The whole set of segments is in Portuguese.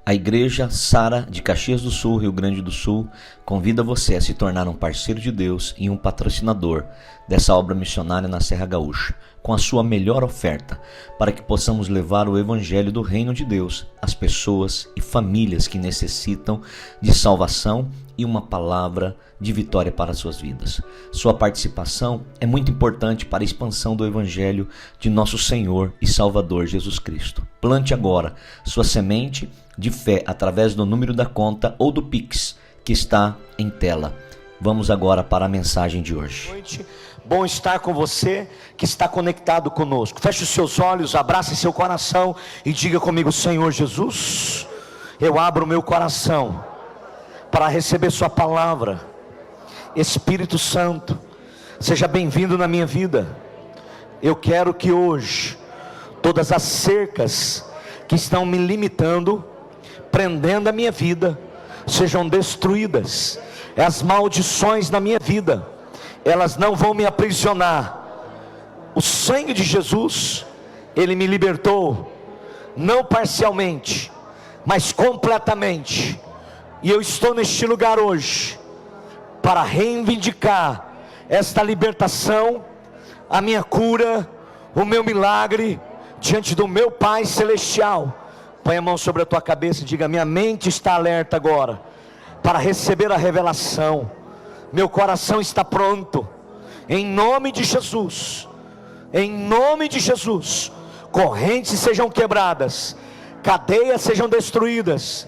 A Igreja Sara de Caxias do Sul, Rio Grande do Sul, convida você a se tornar um parceiro de Deus e um patrocinador dessa obra missionária na Serra Gaúcha, com a sua melhor oferta, para que possamos levar o Evangelho do Reino de Deus às pessoas e famílias que necessitam de salvação e uma palavra de vitória para suas vidas. Sua participação é muito importante para a expansão do Evangelho de nosso Senhor e Salvador Jesus Cristo. Plante agora sua semente de fé através do número da conta ou do Pix que está em tela. Vamos agora para a mensagem de hoje. Bom estar com você que está conectado conosco. Feche os seus olhos, abrace seu coração e diga comigo: Senhor Jesus, eu abro o meu coração para receber sua palavra. Espírito Santo, seja bem-vindo na minha vida. Eu quero que hoje todas as cercas que estão me limitando, prendendo a minha vida, sejam destruídas. As maldições na minha vida, elas não vão me aprisionar. O sangue de Jesus, Ele me libertou, não parcialmente, mas completamente. E eu estou neste lugar hoje para reivindicar esta libertação, a minha cura, o meu milagre diante do meu Pai Celestial. Põe a mão sobre a tua cabeça e diga: minha mente está alerta agora para receber a revelação. Meu coração está pronto. Em nome de Jesus, em nome de Jesus, correntes sejam quebradas, cadeias sejam destruídas,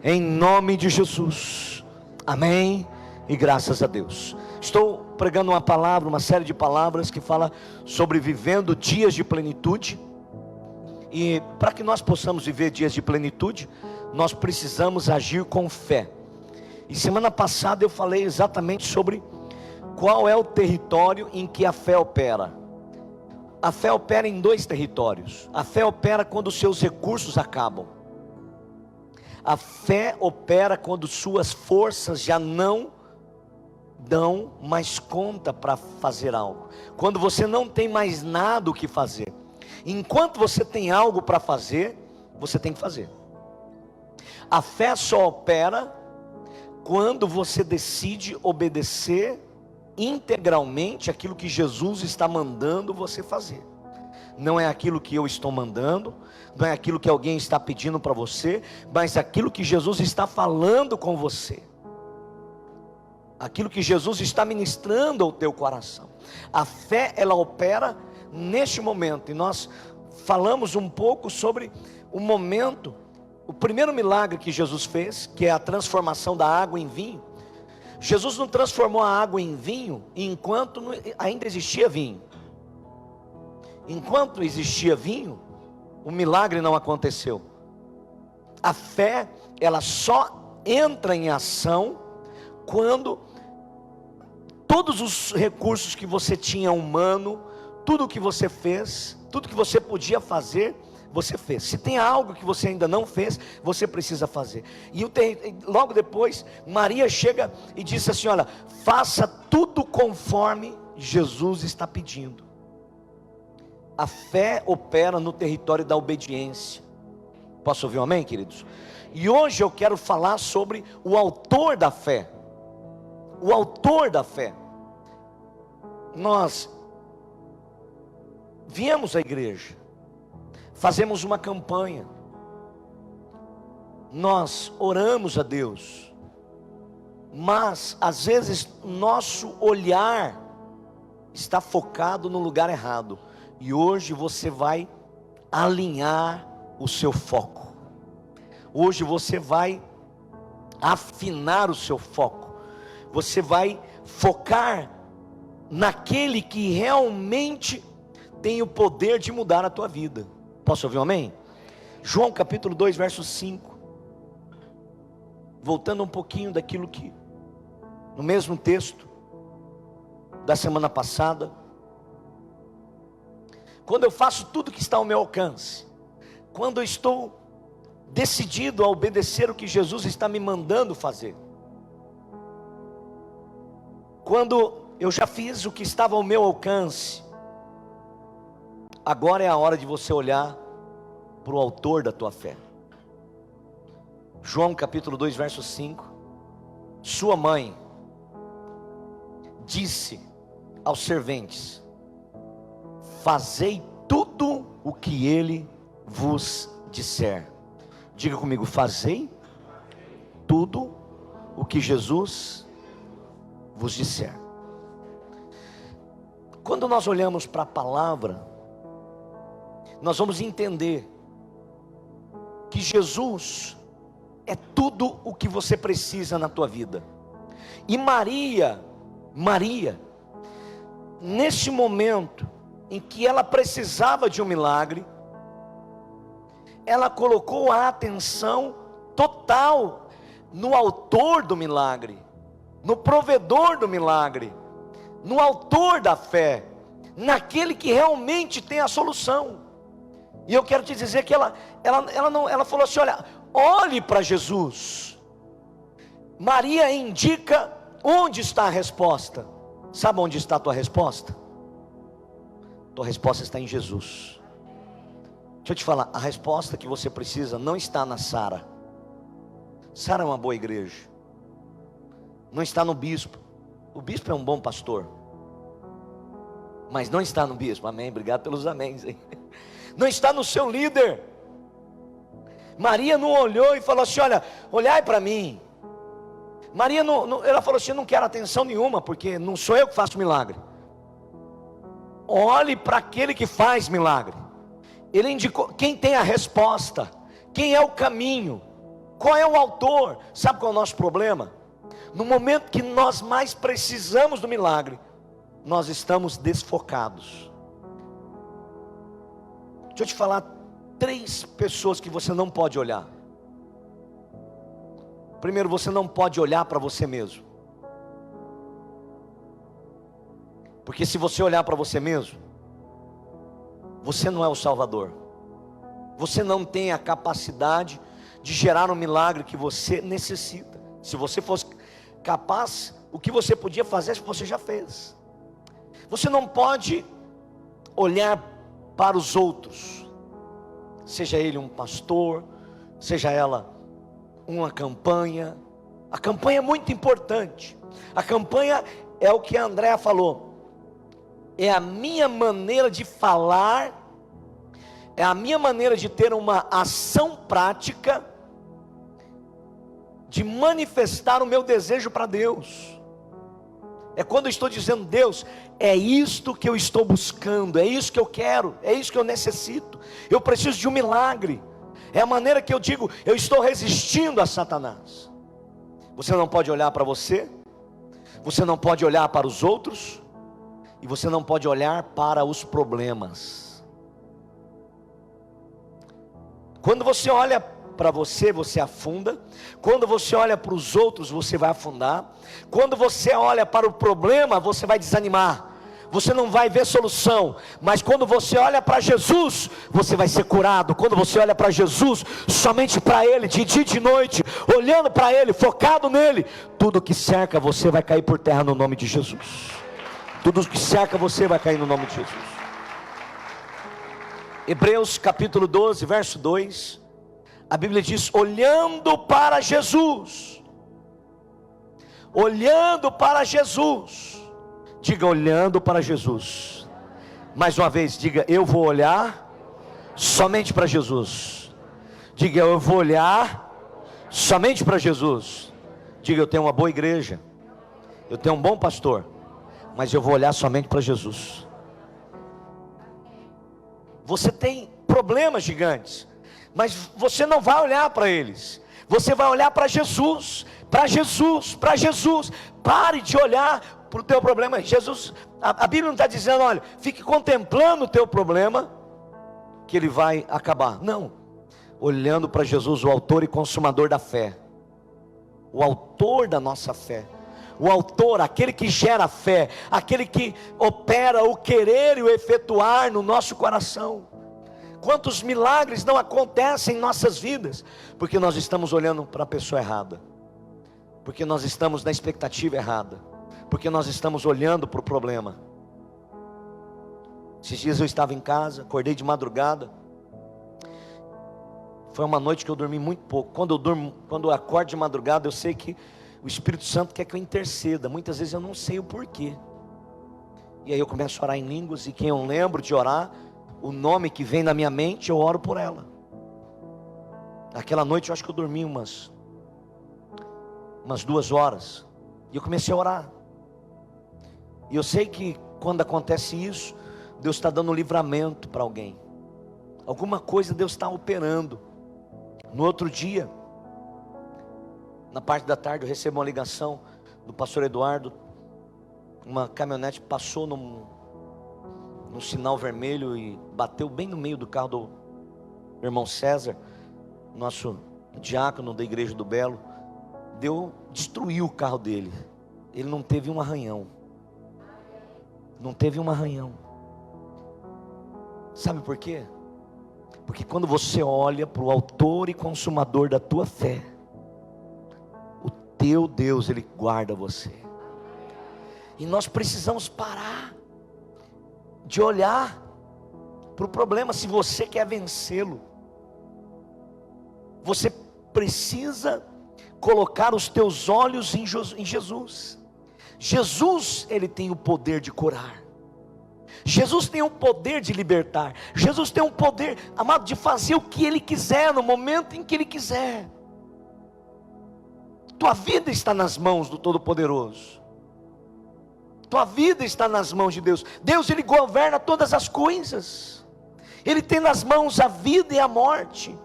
em nome de Jesus. Amém e graças a Deus. Estou pregando uma palavra, uma série de palavras que fala sobre vivendo dias de plenitude. E para que nós possamos viver dias de plenitude, nós precisamos agir com fé. E semana passada eu falei exatamente sobre qual é o território em que a fé opera. A fé opera em dois territórios. A fé opera quando os seus recursos acabam. A fé opera quando suas forças já não dão mais conta para fazer algo. Quando você não tem mais nada o que fazer. Enquanto você tem algo para fazer, você tem que fazer. A fé só opera quando você decide obedecer integralmente aquilo que Jesus está mandando você fazer. Não é aquilo que eu estou mandando, não é aquilo que alguém está pedindo para você, mas aquilo que Jesus está falando com você, aquilo que Jesus está ministrando ao teu coração. A fé, ela opera neste momento, e nós falamos um pouco sobre o momento, o primeiro milagre que Jesus fez, que é a transformação da água em vinho. Jesus não transformou a água em vinho enquanto ainda existia vinho. Enquanto existia vinho, o milagre não aconteceu. A fé, ela só entra em ação quando todos os recursos que você tinha humano, tudo que você fez, tudo que você podia fazer, você fez. Se tem algo que você ainda não fez, você precisa fazer. E logo depois, Maria chega e disse assim: olha, faça tudo conforme Jesus está pedindo. A fé opera no território da obediência. Posso ouvir um amém, queridos? E hoje eu quero falar sobre o autor da fé. O autor da fé. Nós viemos à igreja, fazemos uma campanha, nós oramos a Deus, mas às vezes nosso olhar está focado no lugar errado. E hoje você vai alinhar o seu foco. Hoje você vai afinar o seu foco. Você vai focar naquele que realmente tem o poder de mudar a tua vida. Posso ouvir um amém? João capítulo 2, verso 5. Voltando um pouquinho daquilo que, no mesmo texto da semana passada. Quando eu faço tudo que está ao meu alcance, quando eu estou decidido a obedecer o que Jesus está me mandando fazer, quando eu já fiz o que estava ao meu alcance, agora é a hora de você olhar para o autor da tua fé. João capítulo 2, verso 5. Sua mãe disse aos serventes: fazei tudo o que ele vos disser. Diga comigo: fazei tudo o que Jesus vos disser. Quando nós olhamos para a palavra, nós vamos entender que Jesus é tudo o que você precisa na tua vida. E Maria, nesse momento em que ela precisava de um milagre, ela colocou a atenção total no autor do milagre, no provedor do milagre, no autor da fé, naquele que realmente tem a solução. E eu quero te dizer que ela falou assim: olhe para Jesus. Maria indica onde está a resposta. Sabe onde está a tua resposta? Tua resposta está em Jesus. Deixa eu te falar, a resposta que você precisa não está na Sara. Sara é uma boa igreja. Não está no bispo. O bispo é um bom pastor, mas não está no bispo. Amém, obrigado pelos améns, hein? Não está no seu líder. Maria não olhou e falou assim: olhai para mim. Maria ela falou assim: eu não quero atenção nenhuma, porque não sou eu que faço milagre. Olhe para aquele que faz milagre. Ele indicou quem tem a resposta, quem é o caminho, qual é o autor. Sabe qual é o nosso problema? No momento que nós mais precisamos do milagre, nós estamos desfocados. Deixa eu te falar 3 pessoas que você não pode olhar. Primeiro, você não pode olhar para você mesmo. Porque se você olhar para você mesmo, você não é o Salvador. Você não tem a capacidade de gerar um milagre que você necessita. Se você fosse capaz, o que você podia fazer, você já fez. Você não pode olhar para os outros, seja ele um pastor, seja ela uma campanha. A campanha é muito importante. A campanha é o que a Andréa falou. É a minha maneira de falar, é a minha maneira de ter uma ação prática, de manifestar o meu desejo para Deus. É quando eu estou dizendo: Deus, é isto que eu estou buscando, é isso que eu quero, é isso que eu necessito, eu preciso de um milagre. É a maneira que eu digo: eu estou resistindo a Satanás. Você não pode olhar para você, você não pode olhar para os outros, e você não pode olhar para os problemas. Quando você olha para você, você afunda. Quando você olha para os outros, você vai afundar. Quando você olha para o problema, você vai desanimar. Você não vai ver solução. Mas quando você olha para Jesus, você vai ser curado. Quando você olha para Jesus, somente para Ele, de dia e de noite, olhando para Ele, focado nele, tudo que cerca você vai cair por terra no nome de Jesus. Tudo que cerca você vai cair no nome de Jesus. Hebreus capítulo 12, verso 2. A Bíblia diz: olhando para Jesus. Olhando para Jesus. Diga: olhando para Jesus. Mais uma vez, diga: eu vou olhar somente para Jesus. Diga: eu vou olhar somente para Jesus. Diga: eu tenho uma boa igreja, eu tenho um bom pastor, mas eu vou olhar somente para Jesus. Você tem problemas gigantes, mas você não vai olhar para eles. Você vai olhar para Jesus, para Jesus, para Jesus. Pare de olhar para o teu problema. Jesus, a Bíblia não está dizendo: olha, fique contemplando o teu problema, que ele vai acabar. Não, olhando para Jesus, o autor e consumador da fé, o autor da nossa fé, o autor, aquele que gera fé, aquele que opera o querer e o efetuar no nosso coração. Quantos milagres não acontecem em nossas vidas, porque nós estamos olhando para a pessoa errada, porque nós estamos na expectativa errada, porque nós estamos olhando para o problema. Esses dias eu estava em casa, acordei de madrugada, Foi uma noite que eu dormi muito pouco. Quando eu acordo de madrugada, eu sei que o Espírito Santo quer que eu interceda. Muitas vezes eu não sei o porquê. E aí eu começo a orar em línguas, e quem eu lembro de orar, o nome que vem na minha mente, eu oro por ela. Aquela noite eu acho que eu dormi umas 2 horas. E eu comecei a orar. E eu sei que quando acontece isso, Deus está dando livramento para alguém. Alguma coisa Deus está operando. No outro dia, na parte da tarde, eu recebo uma ligação do pastor Eduardo. Uma caminhonete passou no sinal vermelho e bateu bem no meio do carro do irmão César, nosso diácono da igreja do Belo. Destruiu o carro dele. Ele não teve um arranhão. Não teve um arranhão. Sabe por quê? Porque quando você olha para o autor e consumador da tua fé, o teu Deus, Ele guarda você. E nós precisamos parar de olhar para o problema. Se você quer vencê-lo, você precisa colocar os teus olhos em Jesus. Jesus, Ele tem o poder de curar. Jesus tem o poder de libertar. Jesus tem o poder, amado, de fazer o que Ele quiser, no momento em que Ele quiser. Tua vida está nas mãos do Todo-Poderoso. Tua vida está nas mãos de Deus. Deus, Ele governa todas as coisas. Ele tem nas mãos a vida e a morte.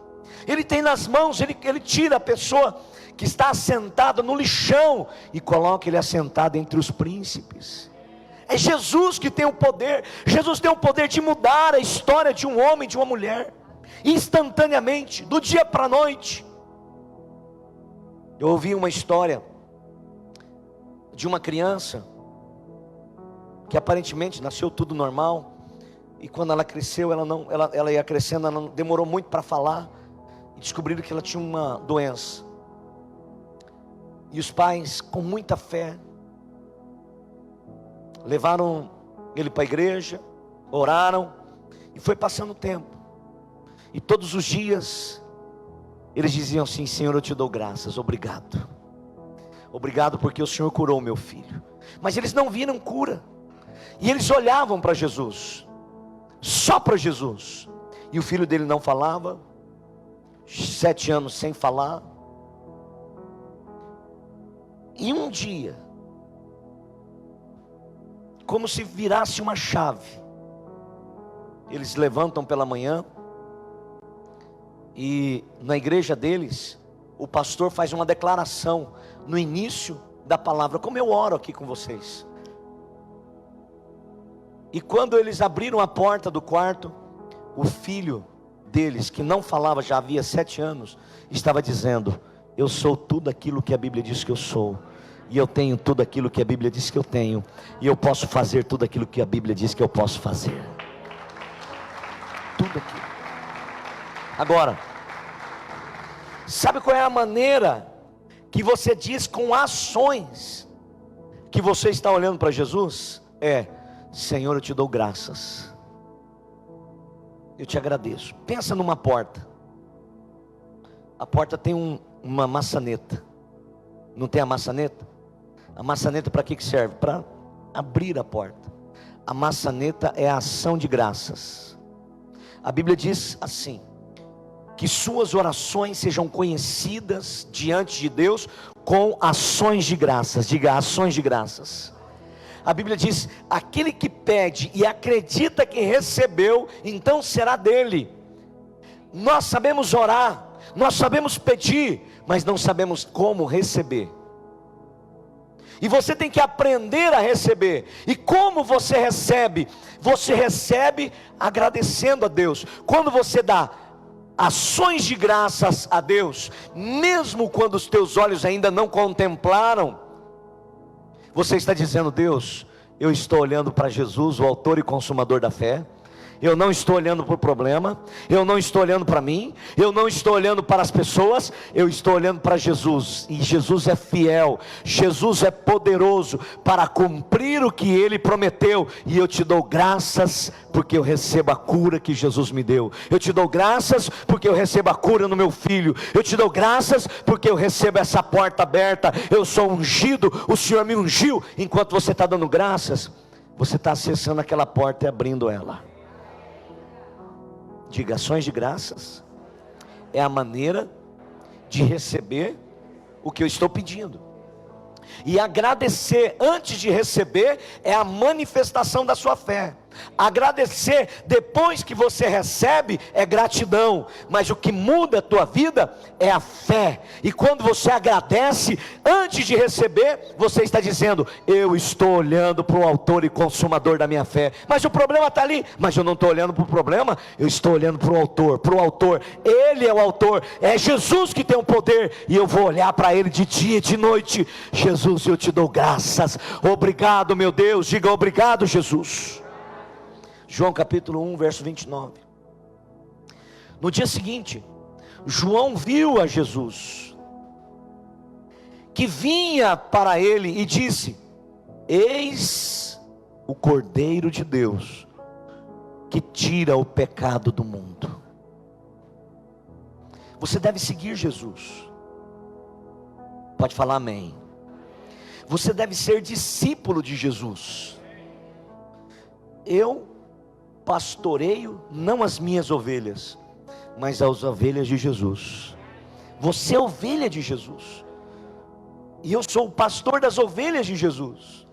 Ele tem nas mãos, Ele tira a pessoa que está assentada no lixão e coloca ele assentado entre os príncipes. É Jesus que tem o poder. Jesus tem o poder de mudar a história de um homem, de uma mulher, instantaneamente, do dia para a noite. Eu ouvi uma história de uma criança que aparentemente nasceu tudo normal, e quando ela cresceu, ela ia crescendo, ela não demorou muito para falar, e descobriram que ela tinha uma doença. E os pais, com muita fé, levaram ele para a igreja, oraram, e foi passando o tempo. E todos os dias, eles diziam assim: Senhor, eu te dou graças, obrigado. Obrigado porque o Senhor curou meu filho. Mas eles não viram cura. E eles olhavam para Jesus, só para Jesus. E o filho dele não falava, 7 anos sem falar. E um dia, como se virasse uma chave, eles levantam pela manhã, e na igreja deles, o pastor faz uma declaração no início da palavra, como eu oro aqui com vocês. E quando eles abriram a porta do quarto, o filho deles, que não falava já havia 7 anos, estava dizendo: eu sou tudo aquilo que a Bíblia diz que eu sou, e eu tenho tudo aquilo que a Bíblia diz que eu tenho, e eu posso fazer tudo aquilo que a Bíblia diz que eu posso fazer. Tudo aquilo. Agora, sabe qual é a maneira que você diz com ações que você está olhando para Jesus? Senhor, eu te dou graças, eu te agradeço. Pensa numa porta. A porta tem uma maçaneta. Não tem a maçaneta? A maçaneta para que serve? Para abrir a porta. A maçaneta é a ação de graças. A Bíblia diz assim: que suas orações sejam conhecidas diante de Deus com ações de graças. Diga, ações de graças. A Bíblia diz: aquele que pede e acredita que recebeu, então será dele. Nós sabemos orar, nós sabemos pedir, mas não sabemos como receber. E você tem que aprender a receber. E como você recebe? Você recebe agradecendo a Deus. Quando você dá ações de graças a Deus, mesmo quando os teus olhos ainda não contemplaram, você está dizendo: Deus, eu estou olhando para Jesus, o autor e consumador da fé. Eu não estou olhando para o problema, eu não estou olhando para mim, eu não estou olhando para as pessoas, eu estou olhando para Jesus. E Jesus é fiel, Jesus é poderoso para cumprir o que Ele prometeu. E eu te dou graças porque eu recebo a cura que Jesus me deu. Eu te dou graças porque eu recebo a cura no meu filho. Eu te dou graças porque eu recebo essa porta aberta. Eu sou ungido, o Senhor me ungiu. Enquanto você está dando graças, você está acessando aquela porta e abrindo ela. Diga: ações de graças é a maneira de receber o que eu estou pedindo. E agradecer antes de receber é a manifestação da sua fé. Agradecer depois que você recebe é gratidão, mas o que muda a tua vida é a fé. E quando você agradece antes de receber, você está dizendo: eu estou olhando para o autor e consumador da minha fé. Mas o problema está ali. Mas eu não estou olhando para o problema, eu estou olhando para o autor. Ele é o autor, é Jesus que tem o poder, e eu vou olhar para Ele de dia e de noite. Jesus, eu te dou graças. Obrigado, meu Deus. Diga: obrigado, Jesus. João capítulo 1, verso 29. No dia seguinte, João viu a Jesus, que vinha para ele, e disse: eis o Cordeiro de Deus, que tira o pecado do mundo. Você deve seguir Jesus. Pode falar amém. Você deve ser discípulo de Jesus. Eu pastoreio não as minhas ovelhas, mas as ovelhas de Jesus. Você é ovelha de Jesus, e eu sou o pastor das ovelhas de Jesus.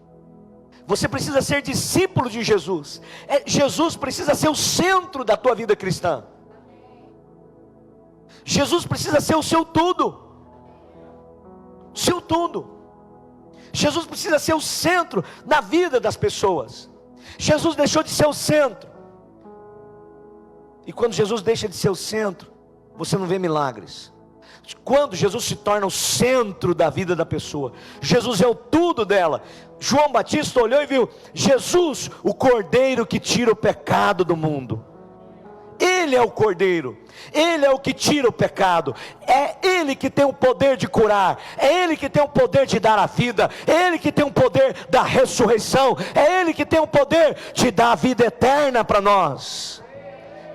Você precisa ser discípulo de Jesus. Jesus precisa ser o centro da tua vida cristã. Jesus precisa ser o seu tudo. Seu tudo. Jesus precisa ser o centro da vida das pessoas. Jesus deixou de ser o centro. E quando Jesus deixa de ser o centro, você não vê milagres. Quando Jesus se torna o centro da vida da pessoa, Jesus é o tudo dela. João Batista olhou e viu Jesus, o Cordeiro que tira o pecado do mundo. Ele é o Cordeiro, Ele é o que tira o pecado. É Ele que tem o poder de curar, é Ele que tem o poder de dar a vida, é Ele que tem o poder da ressurreição, é Ele que tem o poder de dar a vida eterna para nós.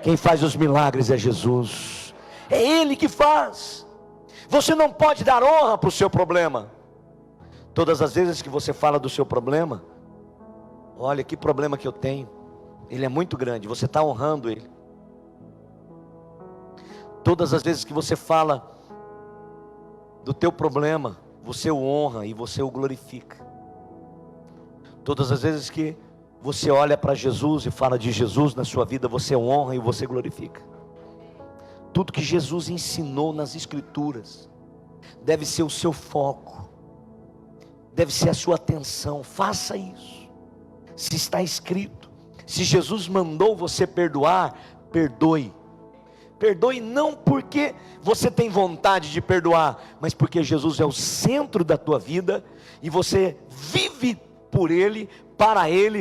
Quem faz os milagres é Jesus, é Ele que faz. Você não pode dar honra para o seu problema. Todas as vezes que você fala do seu problema, olha que problema que eu tenho, ele é muito grande, você está honrando ele. Todas as vezes que você fala do teu problema, você o honra e você o glorifica. Todas as vezes que você olha para Jesus e fala de Jesus na sua vida, você o honra e você glorifica. Tudo que Jesus ensinou nas Escrituras deve ser o seu foco, deve ser a sua atenção. Faça isso. Se está escrito, se Jesus mandou você perdoar, perdoe. Perdoe não porque você tem vontade de perdoar, mas porque Jesus é o centro da tua vida, e você vive por Ele,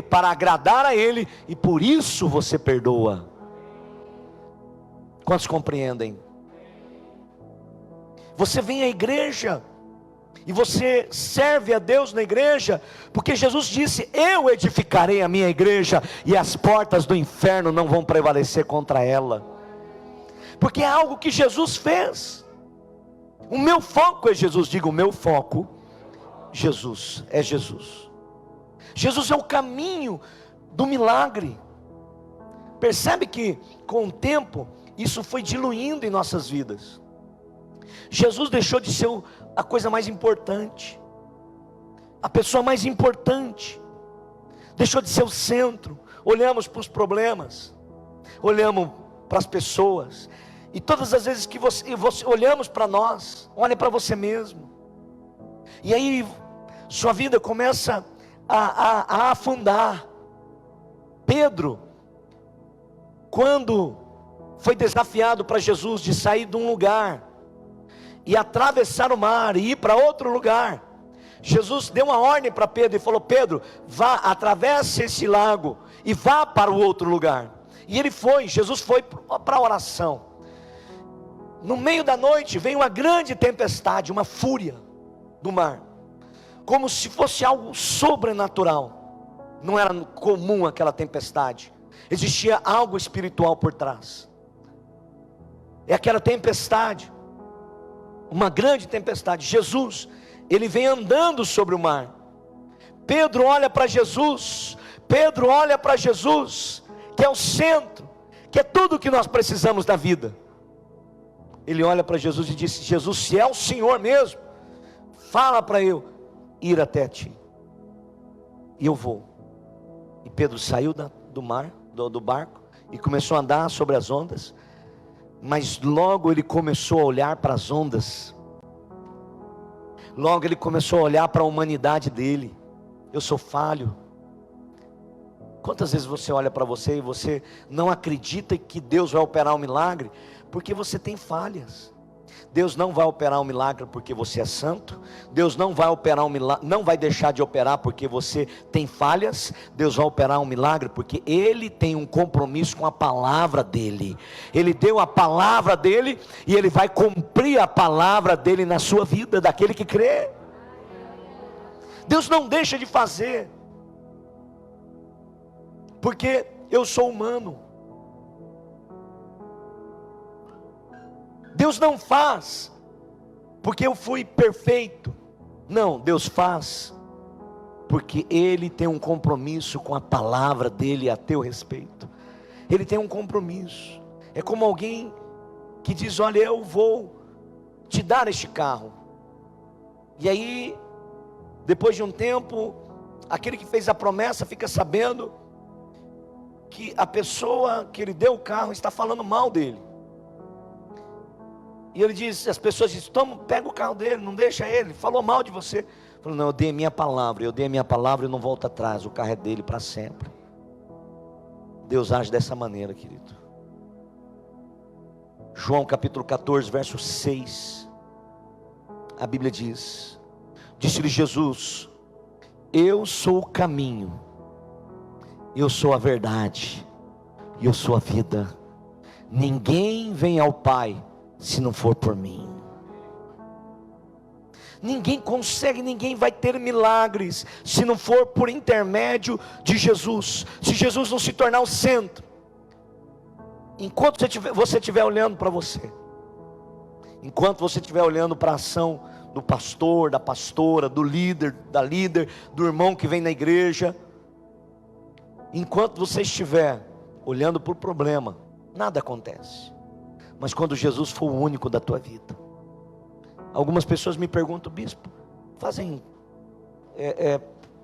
para agradar a Ele, e por isso você perdoa. Quantos compreendem? Você vem à igreja, e você serve a Deus na igreja, porque Jesus disse: eu edificarei a minha igreja, e as portas do inferno não vão prevalecer contra ela. Porque é algo que Jesus fez. O meu foco é Jesus. Diga: o meu foco, Jesus, é Jesus. Jesus é o caminho do milagre. Percebe que com o tempo isso foi diluindo em nossas vidas. Jesus deixou de ser a coisa mais importante, a pessoa mais importante, deixou de ser o centro. Olhamos para os problemas, olhamos para as pessoas, e todas as vezes que você olhamos para nós, olha para você mesmo, e aí sua vida começa a afundar. Pedro, quando foi desafiado para Jesus de sair de um lugar e atravessar o mar e ir para outro lugar, Jesus deu uma ordem para Pedro e falou: Pedro, vá, atravesse esse lago e vá para o outro lugar. E Jesus foi para a oração. No meio da noite veio uma grande tempestade, uma fúria do mar, como se fosse algo sobrenatural. Não era comum aquela tempestade, existia algo espiritual por trás. É aquela tempestade, uma grande tempestade. Jesus, ele vem andando sobre o mar. Pedro olha para Jesus, que é o centro, que é tudo o que nós precisamos da vida. Ele olha para Jesus e disse: Jesus, se é o Senhor mesmo, fala para eu ir até ti, e eu vou. E Pedro saiu do mar, do barco, e começou a andar sobre as ondas. Mas logo ele começou a olhar para as ondas, logo ele começou a olhar para a humanidade dele. Eu sou falho. Quantas vezes você olha para você e você não acredita que Deus vai operar um milagre? Porque você tem falhas. Deus não vai operar um milagre porque você é santo. Deus não vai operar um milagre, não vai deixar de operar porque você tem falhas. Deus vai operar um milagre porque Ele tem um compromisso com a palavra dEle. Ele deu a palavra dEle e Ele vai cumprir a palavra dEle na sua vida, daquele que crê. Deus não deixa de fazer, porque eu sou humano. Deus não faz porque eu fui perfeito. Não, Deus faz porque Ele tem um compromisso com a palavra dEle a teu respeito. Ele tem um compromisso. É como alguém que diz: olha, eu vou te dar este carro. E aí, depois de um tempo, aquele que fez a promessa fica sabendo que a pessoa que ele deu o carro está falando mal dele. E ele diz, as pessoas dizem: toma, pega o carro dele, não deixa ele, falou mal de você. Falou: não, eu dei a minha palavra, e não volto atrás, o carro é dele para sempre. Deus age dessa maneira, querido. João capítulo 14, verso 6, a Bíblia diz: disse-lhe Jesus: eu sou o caminho, eu sou a verdade, e eu sou a vida. Ninguém vem ao Pai se não for por mim. Ninguém consegue, ninguém vai ter milagres se não for por intermédio de Jesus. Se Jesus não se tornar o centro. Enquanto você estiver olhando para você, enquanto você estiver olhando para a ação do pastor, da pastora, do líder, da líder, do irmão que vem na igreja, enquanto você estiver olhando para o problema, nada acontece. Mas quando Jesus for o único da tua vida. Algumas pessoas me perguntam: bispo,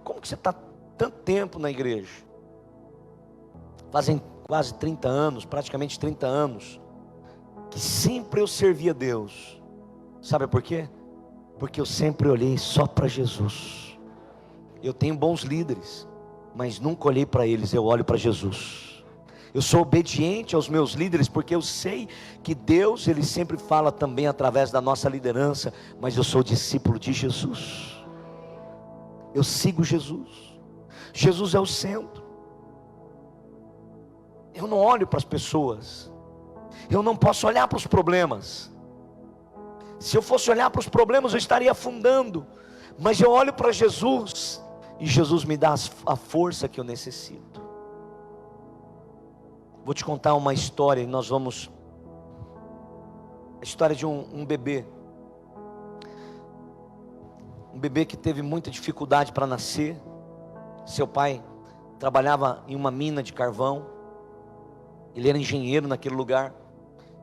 como que você está tanto tempo na igreja? Fazem quase 30 anos, praticamente 30 anos, que sempre eu servi a Deus. Sabe por quê? Porque eu sempre olhei só para Jesus. Eu tenho bons líderes, mas nunca olhei para eles, eu olho para Jesus. Eu sou obediente aos meus líderes, porque eu sei que Deus, Ele sempre fala também através da nossa liderança. Mas eu sou discípulo de Jesus. Eu sigo Jesus. Jesus é o centro. Eu não olho para as pessoas. Eu não posso olhar para os problemas. Se eu fosse olhar para os problemas, eu estaria afundando. Mas eu olho para Jesus, e Jesus me dá a força que eu necessito. Vou te contar uma história, e nós vamos... A história de um bebê. Um bebê que teve muita dificuldade para nascer. Seu pai trabalhava em uma mina de carvão. Ele era engenheiro naquele lugar.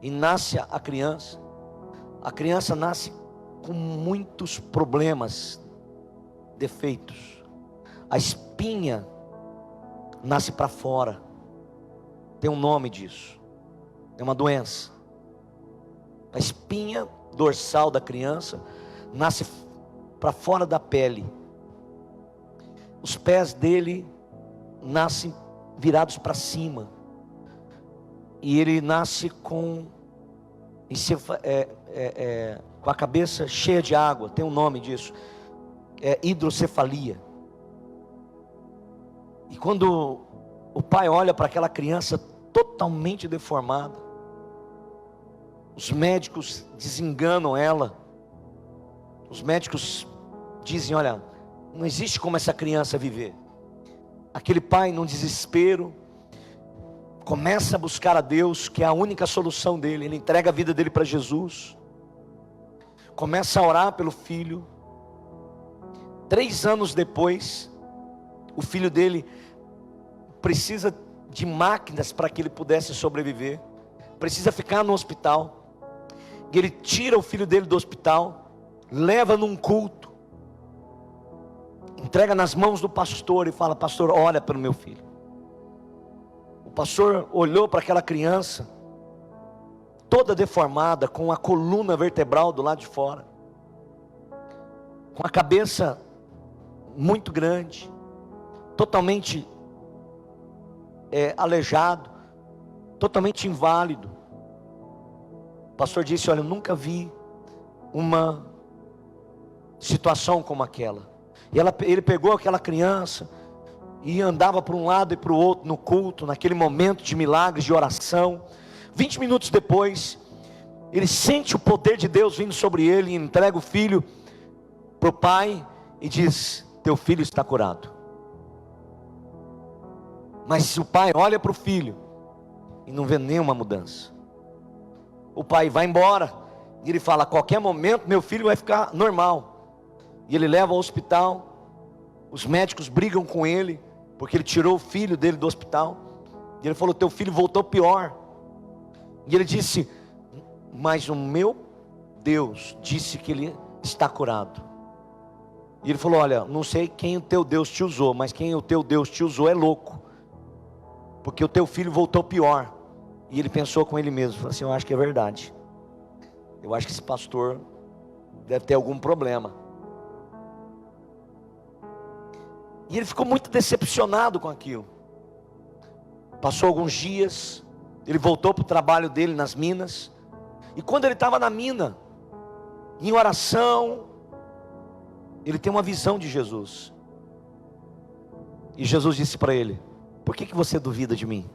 E nasce a criança. A criança nasce com muitos problemas, defeitos. A espinha nasce para fora. Tem um nome disso. É uma doença. A espinha dorsal da criança nasce para fora da pele. Os pés dele nascem virados para cima. E ele nasce com a cabeça cheia de água. Tem um nome disso. É hidrocefalia. E quando o pai olha para aquela criança totalmente deformada. Os médicos desenganam ela. Os médicos dizem: olha, não existe como essa criança viver. Aquele pai, num desespero, começa a buscar a Deus, que é a única solução dele. Ele entrega a vida dele para Jesus, começa a orar pelo filho. 3 anos depois, o filho dele precisa de máquinas para que ele pudesse sobreviver, precisa ficar no hospital. E ele tira o filho dele do hospital, leva num culto, entrega nas mãos do pastor e fala: pastor, ora pelo meu filho. O pastor olhou para aquela criança, toda deformada, com a coluna vertebral do lado de fora, com a cabeça muito grande, totalmente aleijado, totalmente inválido. O pastor disse: olha, eu nunca vi uma situação como aquela. E ele pegou aquela criança e andava para um lado e para o outro no culto, naquele momento de milagres, de oração. 20 minutos depois, ele sente o poder de Deus vindo sobre ele, e entrega o filho para o pai e diz: teu filho está curado. Mas o pai olha para o filho e não vê nenhuma mudança. O pai vai embora e ele fala: a qualquer momento meu filho vai ficar normal. E ele leva ao hospital. Os médicos brigam com ele, porque ele tirou o filho dele do hospital. E ele falou: teu filho voltou pior. E ele disse: mas o meu Deus disse que ele está curado. E ele falou: olha, não sei quem o teu Deus te usou, mas quem o teu Deus te usou é louco, porque o teu filho voltou pior. E ele pensou com ele mesmo, falou assim: eu acho que é verdade. Eu acho que esse pastor deve ter algum problema. E ele ficou muito decepcionado com aquilo. Passou alguns dias, ele voltou para o trabalho dele nas minas. E quando ele estava na mina, em oração, ele tem uma visão de Jesus. E Jesus disse para ele: por que você duvida de mim?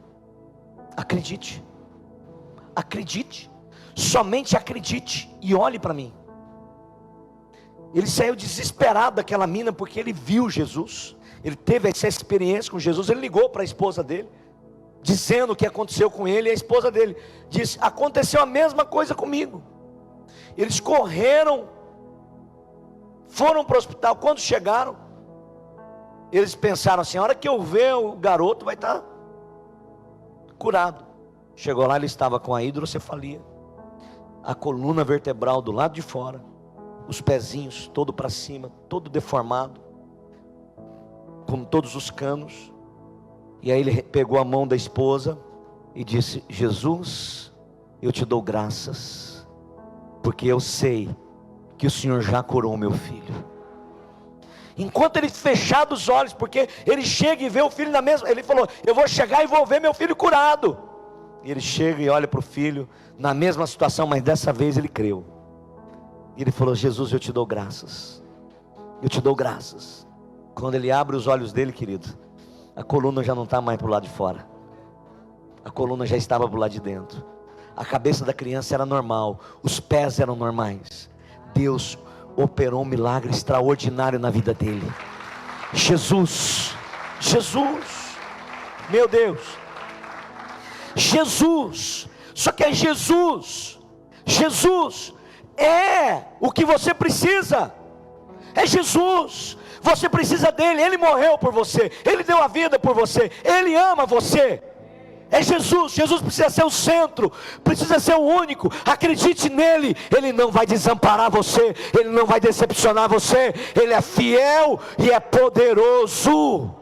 Acredite, acredite, somente acredite e olhe para mim. Ele saiu desesperado daquela mina, porque ele viu Jesus, ele teve essa experiência com Jesus. Ele ligou para a esposa dele, dizendo o que aconteceu com ele. E a esposa dele disse: aconteceu a mesma coisa comigo. Eles correram, foram para o hospital. Quando chegaram, eles pensaram assim: a hora que eu ver o garoto vai estar curado. Chegou lá, ele estava com a hidrocefalia, a coluna vertebral do lado de fora, os pezinhos todo para cima, todo deformado, com todos os canos. E aí ele pegou a mão da esposa e disse: Jesus, eu te dou graças, porque eu sei que o Senhor já curou o meu filho. Enquanto ele fechava os olhos, porque ele chega e vê o filho na mesma, ele falou: eu vou chegar e vou ver meu filho curado. E ele chega e olha para o filho, na mesma situação, mas dessa vez ele creu. E ele falou: Jesus, eu te dou graças, eu te dou graças. Quando ele abre os olhos dele, querido, a coluna já não está mais para o lado de fora, a coluna já estava para o lado de dentro. A cabeça da criança era normal, os pés eram normais. Deus operou um milagre extraordinário na vida dele. Jesus, meu Deus, Jesus. Só que é Jesus é o que você precisa. É Jesus, você precisa dele. Ele morreu por você, ele deu a vida por você, ele ama você. É Jesus. Jesus precisa ser o centro, precisa ser o único. Acredite nele, ele não vai desamparar você, ele não vai decepcionar você. Ele é fiel e é poderoso.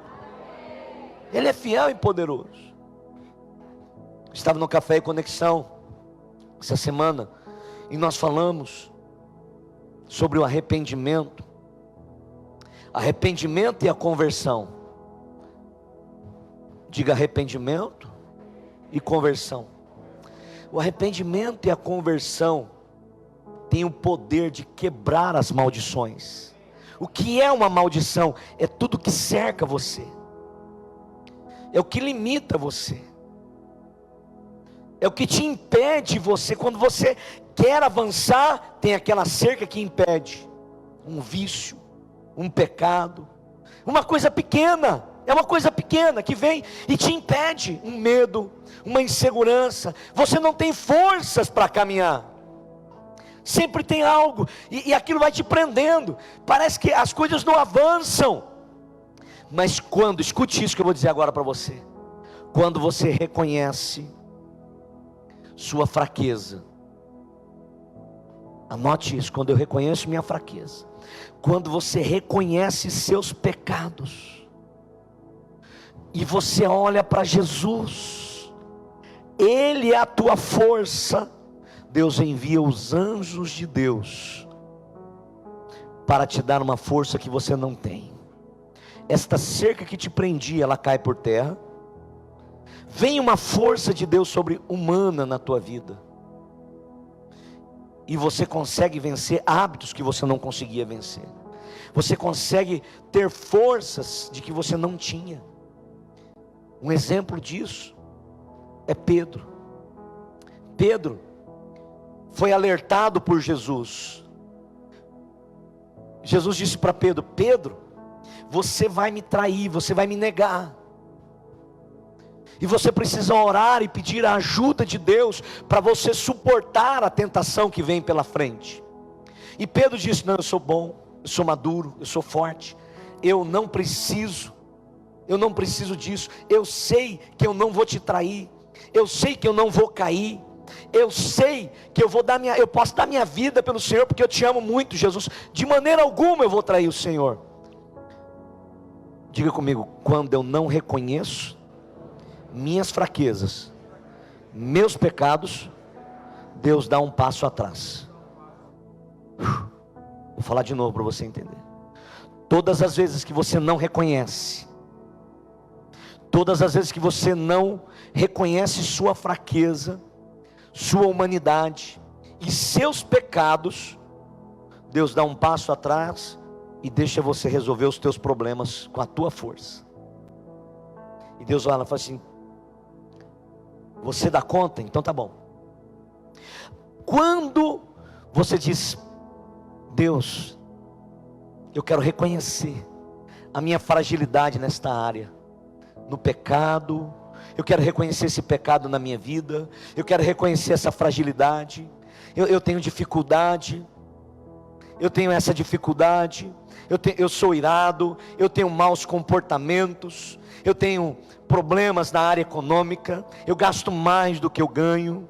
Ele é fiel e poderoso. Estava no Café e Conexão essa semana, e nós falamos sobre o arrependimento e a conversão. Diga: arrependimento e conversão. O arrependimento e a conversão têm o poder de quebrar as maldições. O que é uma maldição? É tudo que cerca você, é o que limita você. É o que te impede você, quando você quer avançar, tem aquela cerca que impede. Um vício, um pecado, uma coisa pequena, é uma coisa pequena que vem e te impede. Um medo, uma insegurança, você não tem forças para caminhar. Sempre tem algo, e aquilo vai te prendendo. Parece que as coisas não avançam. Mas quando, escute isso que eu vou dizer agora para você. Quando você reconhece sua fraqueza, anote isso, quando eu reconheço minha fraqueza, quando você reconhece seus pecados, e você olha para Jesus, Ele é a tua força, Deus envia os anjos de Deus, para te dar uma força que você não tem. Esta cerca que te prendia, ela cai por terra, vem uma força de Deus sobre-humana na tua vida, e você consegue vencer hábitos que você não conseguia vencer, você consegue ter forças de que você não tinha. Um exemplo disso é Pedro. Pedro foi alertado por Jesus. Jesus disse para Pedro: Pedro, você vai me trair, você vai me negar, e você precisa orar e pedir a ajuda de Deus para você suportar a tentação que vem pela frente. E Pedro disse: não, eu sou bom, eu sou maduro, eu sou forte, eu não preciso disso, eu sei que eu não vou te trair, eu sei que eu não vou cair, eu sei que eu posso dar minha vida pelo Senhor, porque eu te amo muito, Jesus, de maneira alguma eu vou trair o Senhor. Diga comigo: quando eu não reconheço minhas fraquezas, meus pecados, Deus dá um passo atrás. Vou falar de novo para você entender. Todas as vezes que você não reconhece, todas as vezes que você não reconhece sua fraqueza, sua humanidade e seus pecados, Deus dá um passo atrás e deixa você resolver os teus problemas com a tua força. E Deus olha e fala assim: você dá conta? Então tá bom. Quando você diz: Deus, eu quero reconhecer a minha fragilidade nesta área, no pecado, eu quero reconhecer esse pecado na minha vida, eu quero reconhecer essa fragilidade, eu tenho dificuldade, eu tenho essa dificuldade, eu sou irado, eu tenho maus comportamentos, eu tenho problemas na área econômica, eu gasto mais do que eu ganho,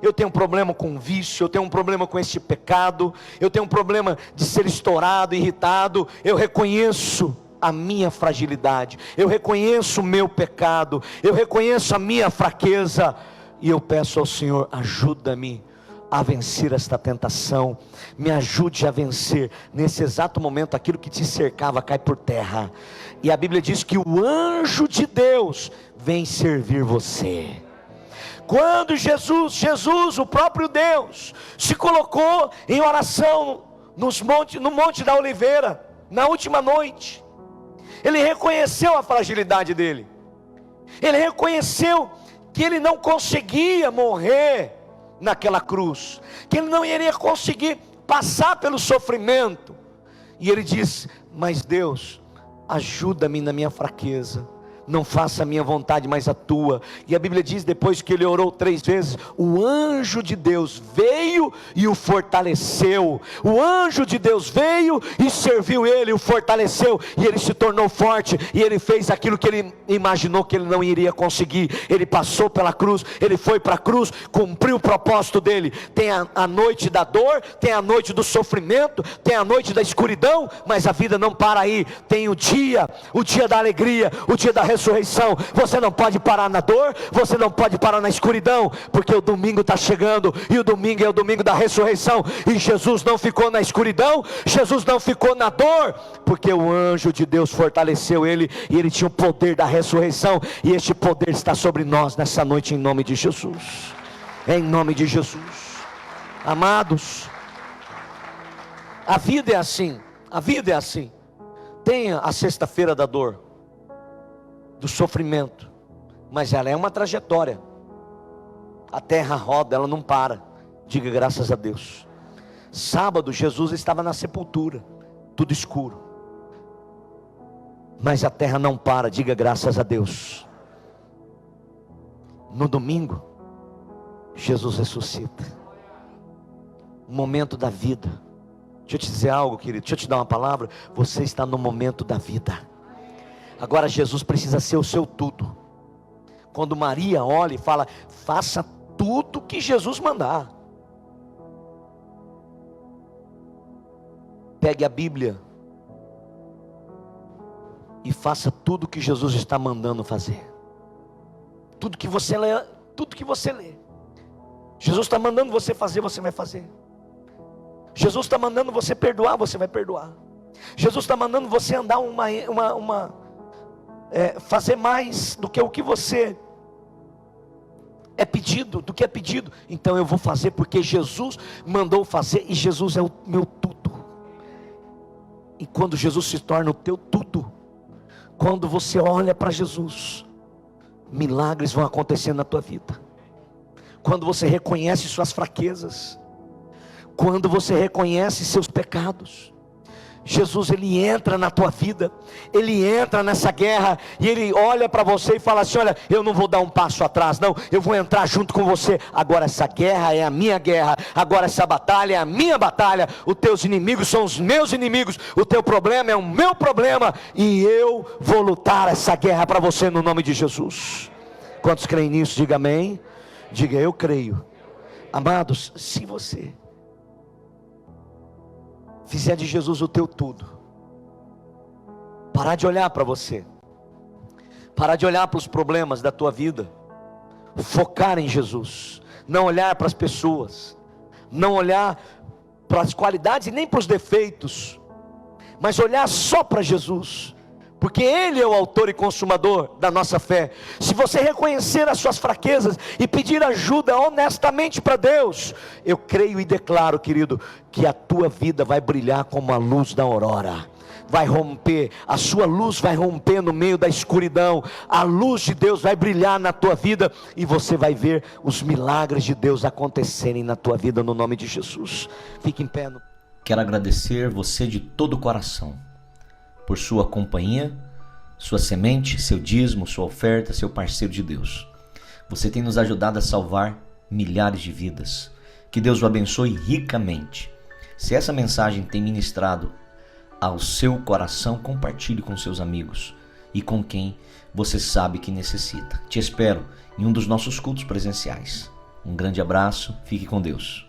eu tenho um problema com vício, eu tenho um problema com este pecado, eu tenho um problema de ser estourado, irritado. Eu reconheço a minha fragilidade, eu reconheço o meu pecado, eu reconheço a minha fraqueza, e eu peço ao Senhor: ajuda-me a vencer esta tentação, me ajude a vencer. Nesse exato momento, aquilo que te cercava cai por terra, e a Bíblia diz que o anjo de Deus vem servir você. Quando Jesus, o próprio Deus, se colocou em oração no Monte da Oliveira, na última noite, Ele reconheceu a fragilidade dele, Ele reconheceu que ele não conseguia morrer naquela cruz, que ele não iria conseguir passar pelo sofrimento, e ele disse: mas Deus, ajuda-me na minha fraqueza, não faça a minha vontade, mas a tua. E a Bíblia diz, depois que ele orou 3 vezes, o anjo de Deus veio e o fortaleceu. O anjo de Deus veio e serviu ele, o fortaleceu, e ele se tornou forte, e ele fez aquilo que ele imaginou que ele não iria conseguir. Ele passou pela cruz, ele foi para a cruz, cumpriu o propósito dele. Tem a noite da dor, tem a noite do sofrimento, tem a noite da escuridão, mas a vida não para aí. Tem o dia da alegria, o dia da ressurreição. Você não pode parar na dor, você não pode parar na escuridão, porque o domingo está chegando, e o domingo é o domingo da ressurreição. E Jesus não ficou na escuridão, Jesus não ficou na dor, porque o anjo de Deus fortaleceu ele, e ele tinha o poder da ressurreição, e este poder está sobre nós nessa noite, em nome de Jesus. Em nome de Jesus. Amados, a vida é assim, a vida é assim. Tenha a sexta-feira da dor, do sofrimento, mas ela é uma trajetória. A terra roda, ela não para. Diga graças a Deus. Sábado, Jesus estava na sepultura, tudo escuro. Mas a terra não para, diga graças a Deus. No domingo, Jesus ressuscita. O momento da vida. Deixa eu te dizer algo, querido, deixa eu te dar uma palavra. Você está no momento da vida. Agora Jesus precisa ser o seu tudo. Quando Maria olha e fala, faça tudo que Jesus mandar. Pegue a Bíblia e faça tudo que Jesus está mandando fazer. Tudo que você lê, tudo que você lê. Jesus está mandando você fazer, você vai fazer. Jesus está mandando você perdoar, você vai perdoar. Jesus está mandando você andar fazer mais do que o que você é pedido, do que é pedido. Então eu vou fazer porque Jesus mandou fazer e Jesus é o meu tudo. E quando Jesus se torna o teu tudo, quando você olha para Jesus, milagres vão acontecer na tua vida. Quando você reconhece suas fraquezas, quando você reconhece seus pecados, Jesus, ele entra na tua vida, ele entra nessa guerra, e ele olha para você e fala assim, olha, eu não vou dar um passo atrás não, eu vou entrar junto com você. Agora essa guerra é a minha guerra, agora essa batalha é a minha batalha, os teus inimigos são os meus inimigos, o teu problema é o meu problema, e eu vou lutar essa guerra para você no nome de Jesus. Quantos creem nisso? Diga amém. Diga eu creio. Amados, se você fizer de Jesus o teu tudo, parar de olhar para você, parar de olhar para os problemas da tua vida, focar em Jesus, não olhar para as pessoas, não olhar para as qualidades e nem para os defeitos, mas olhar só para Jesus, porque Ele é o autor e consumador da nossa fé. Se você reconhecer as suas fraquezas e pedir ajuda honestamente para Deus, eu creio e declaro, querido, que a tua vida vai brilhar como a luz da aurora. Vai romper, a sua luz vai romper no meio da escuridão. A luz de Deus vai brilhar na tua vida e você vai ver os milagres de Deus acontecerem na tua vida no nome de Jesus. Fique em pé. Quero agradecer você de todo o coração por sua companhia, sua semente, seu dízimo, sua oferta, seu parceiro de Deus. Você tem nos ajudado a salvar milhares de vidas. Que Deus o abençoe ricamente. Se essa mensagem tem ministrado ao seu coração, compartilhe com seus amigos e com quem você sabe que necessita. Te espero em um dos nossos cultos presenciais. Um grande abraço, fique com Deus.